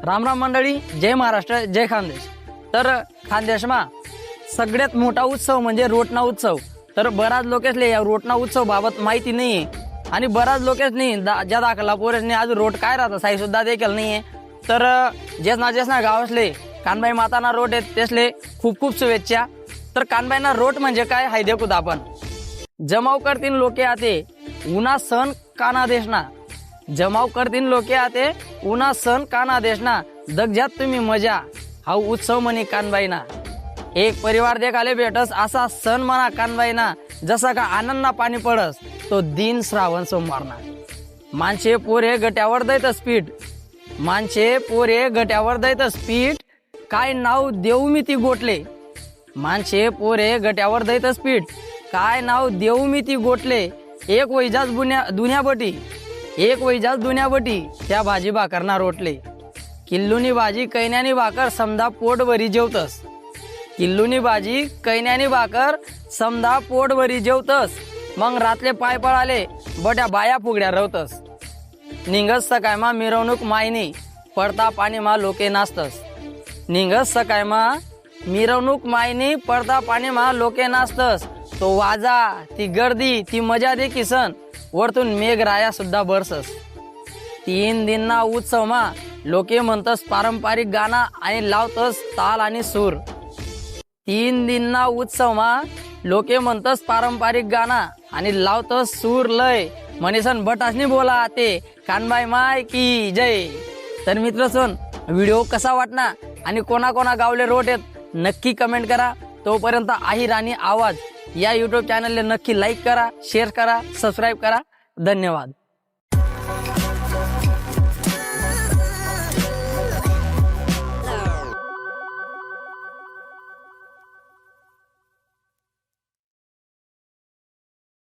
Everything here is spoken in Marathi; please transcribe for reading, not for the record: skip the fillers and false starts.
राम राम मंडळी, जय महाराष्ट्र, जय खानदेश। तर खानदेशमा सगळ्यात मोठा उत्सव म्हणजे रोटना उत्सव। तर बराच लोकेसले या रोटना उत्सव बाबत माहिती नाही आणि बराच लोकेसनी ज्या दाखला पोरेसनी आज रोट काय राहता साई सुद्धा देखील नाहीये। तर जेसना गावासले कानबाई माताना रोट आहेत तेसले खूप खूप शुभेच्छा। तर कानबाईना रोट म्हणजे काय हाय देखूत आपण। जमाव करतीन लोके आते उन्हा सण काना देशना, जमाव करतीन लोके आते उन्हा सण काना देशना, दगजात तुम्ही मजा हा उत्सव म्हणी कानबाईना। एक परिवार देखाले भेटस असा सण म्हणा कानबाईना, जसा का आनंदना पाणी पडस तो दिन श्रावण सोमवारना। माणसे पोरे गट्यावर दैतस पीठ, माणसे पोरे गट्यावर दैतस पीठ, काय नाव देऊ मी ती गोटले। माणसे पोरे गट्यावर दैतस पीठ, काय नाव देऊ मी ती गोटले। एक वैजाच दुन्या बटी, एक वैजाच दुन्या बटी, त्या भाजी भाकरना रोटले। किल्लूनी भाजी कैन्यानी भाकर समधा पोटभरी जेवतस, किल्लूनी भाजी कैन्यानी भाकर समधा पोटभरी जेवतस। मग रातले पाय पळाले बट्या बाया फुगड्या रवतस। निंगस सकाळमा मिरवणूक मायनी पडता पाणीमा लोके नाचतस, निंगस सकाळमा मिरवणूक मायनी पडता पाणीमा लोके नाचतस। तो वाजा ती गर्दी ती मजा दे किसन, वरतून मेघ राया सुद्धा बरसस। 3 दिनना उत्सवमा लोके म्हणतस पारंपरिक गाणं आणि लावतस ताल आणि सूर। 3 दिनना उत्सवमा लोके म्हणतस पारंपरिक गाणं आणि लावतस सूर लय, मनीसन बटासनी बोला आते कानबाई माय की जय। तर मित्रसोन व्हिडिओ कसा वाटना आणि कोणा गावले रोट आहेत नक्की कमेंट करा। तोपर्यंत आहिर आणि आवाज या यूट्यूब चॅनलला नक्की लाईक करा, शेअर करा, सबस्क्राईब करा। धन्यवाद।